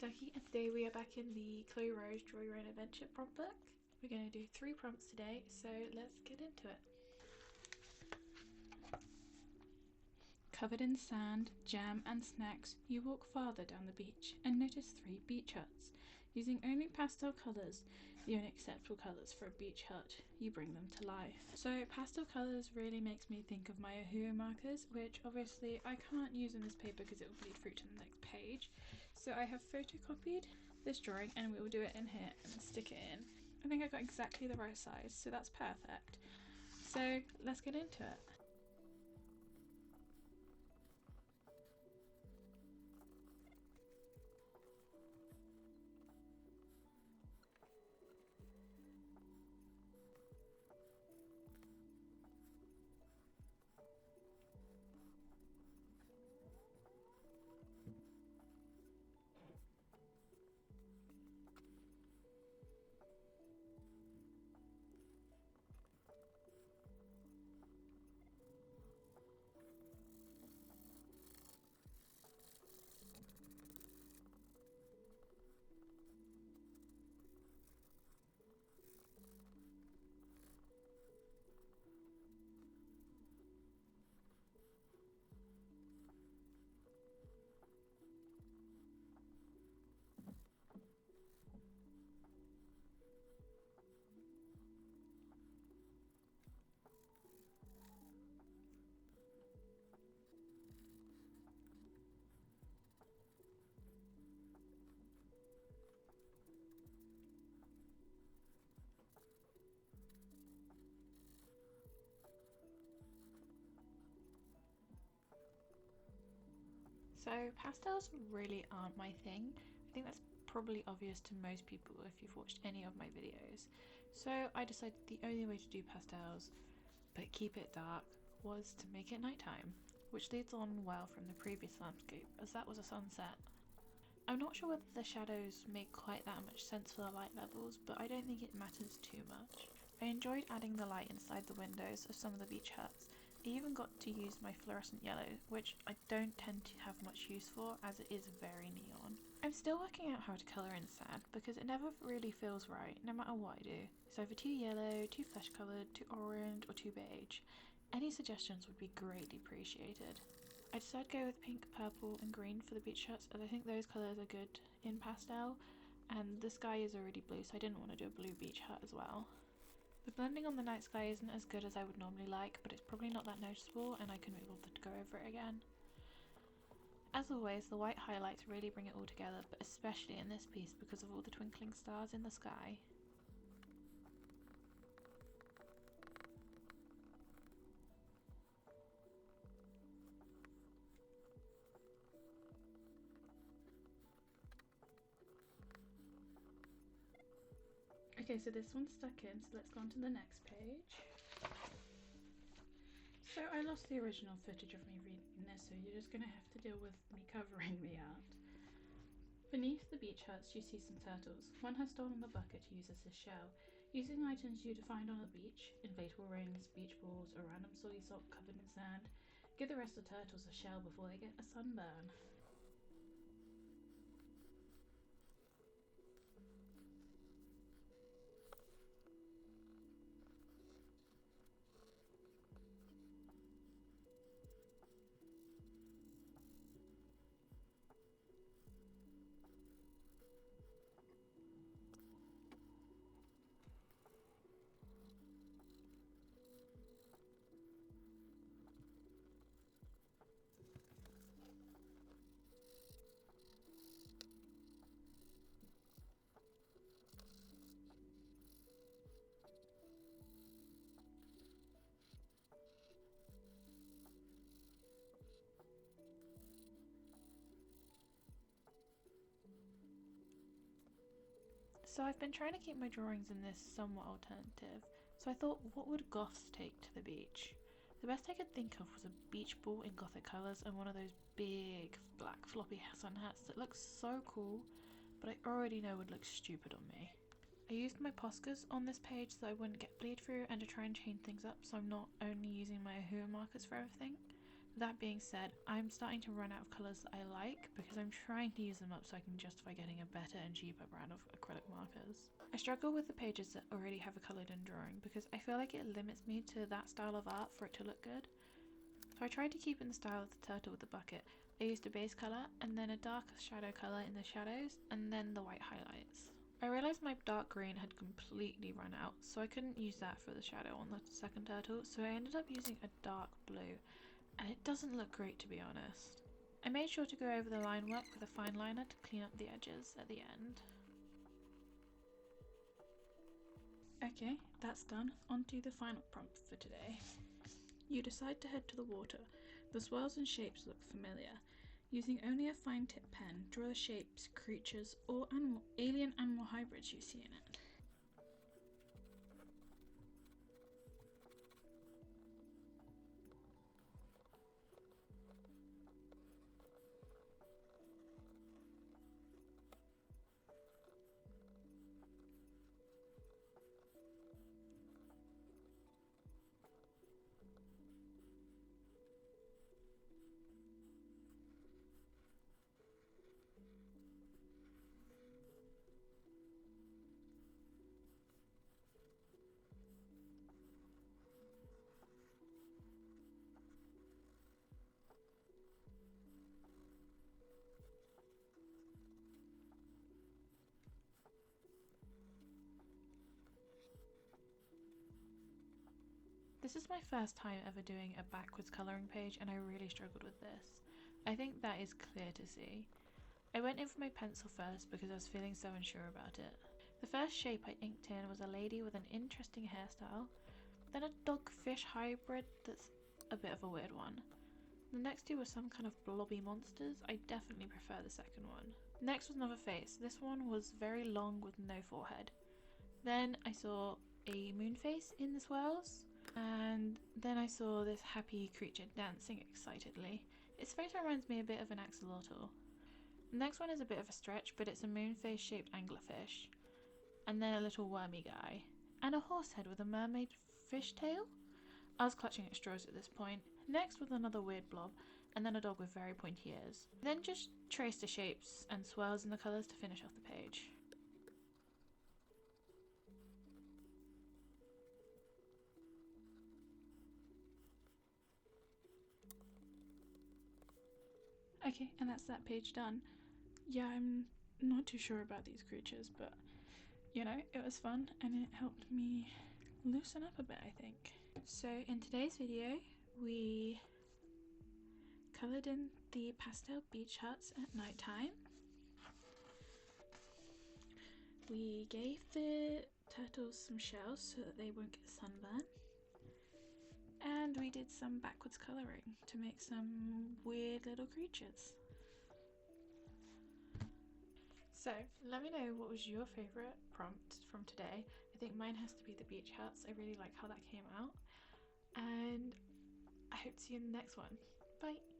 Ducky, and today we are back in the Chloe Rose Joy Run Adventure prompt book. We're going to do 3 prompts today, so let's get into it. Covered in sand, jam and snacks, you walk farther down the beach and notice 3 beach huts. Using only pastel colours, the only acceptable colours for a beach hut, you bring them to life. So pastel colours really makes me think of my Ohuo markers, which obviously I can't use in this paper because it will bleed through to the next page. So I have photocopied this drawing and we will do it in here and stick it in. I think I got exactly the right size, so that's perfect. So let's get into it. So pastels really aren't my thing. I think that's probably obvious to most people if you've watched any of my videos. So I decided the only way to do pastels, but keep it dark, was to make it nighttime, which leads on well from the previous landscape as that was a sunset. I'm not sure whether the shadows make quite that much sense for the light levels, but I don't think it matters too much. I enjoyed adding the light inside the windows of some of the beach huts. I even got to use my fluorescent yellow, which I don't tend to have much use for as it is very neon. I'm still working out how to colour in sand because it never really feels right no matter what I do. So either too yellow, too flesh coloured, too orange or too beige. Any suggestions would be greatly appreciated. I decided to go with pink, purple and green for the beach huts as I think those colours are good in pastel, and the sky is already blue so I didn't want to do a blue beach hut as well. The blending on the night sky isn't as good as I would normally like, but it's probably not that noticeable and I couldn't be bothered to go over it again. As always, the white highlights really bring it all together, but especially in this piece because of all the twinkling stars in the sky. Okay, so this one's stuck in, so let's go on to the next page. So I lost the original footage of me reading this, so you're just going to have to deal with me covering the art. Beneath the beach huts you see some turtles. One has stolen the bucket to use as his shell. Using items you find on the beach, inflatable rings, beach balls, a random soy sock covered in sand, give the rest of the turtles a shell before they get a sunburn. So I've been trying to keep my drawings in this somewhat alternative, so I thought, what would goths take to the beach? The best I could think of was a beach ball in gothic colours and one of those big black floppy sun hats that looks so cool, but I already know would look stupid on me. I used my Poscas on this page so I wouldn't get bleed through and to try and change things up so I'm not only using my Ohuo markers for everything. That being said, I'm starting to run out of colours that I like because I'm trying to use them up so I can justify getting a better and cheaper brand of acrylic markers. I struggle with the pages that already have a coloured in drawing because I feel like it limits me to that style of art for it to look good. So I tried to keep in the style of the turtle with the bucket. I used a base colour and then a darker shadow colour in the shadows and then the white highlights. I realised my dark green had completely run out, so I couldn't use that for the shadow on the second turtle, so I ended up using a dark blue, and it doesn't look great to be honest. I made sure to go over the line work with a fine liner to clean up the edges at the end. Okay, that's done. On to the final prompt for today. You decide to head to the water. The swirls and shapes look familiar. Using only a fine tip pen, draw the shapes, creatures, or alien animal hybrids you see in it. This is my first time ever doing a backwards colouring page and I really struggled with this. I think that is clear to see. I went in for my pencil first because I was feeling so unsure about it. The first shape I inked in was a lady with an interesting hairstyle, then a dog-fish hybrid that's a bit of a weird one. The next two were some kind of blobby monsters. I definitely prefer the second one. Next was another face. This one was very long with no forehead. Then I saw a moon face in the swirls. And then I saw this happy creature dancing excitedly. Its face reminds me a bit of an axolotl. The next one is a bit of a stretch, but it's a moonface shaped anglerfish. And then a little wormy guy. And a horse head with a mermaid fish tail? I was clutching at straws at this point. Next was another weird blob, and then a dog with very pointy ears. Then just traced the shapes and swirls and the colours to finish off the page. Okay, and that's that page done. Yeah, I'm not too sure about these creatures, but you know, it was fun and it helped me loosen up a bit, I think. So in today's video, we coloured in the pastel beach huts at night time. We gave the turtles some shells so that they won't get sunburn. And we did some backwards colouring to make some weird little creatures. So let me know what was your favourite prompt from today. I think mine has to be the beach huts. I really like how that came out. And I hope to see you in the next one. Bye!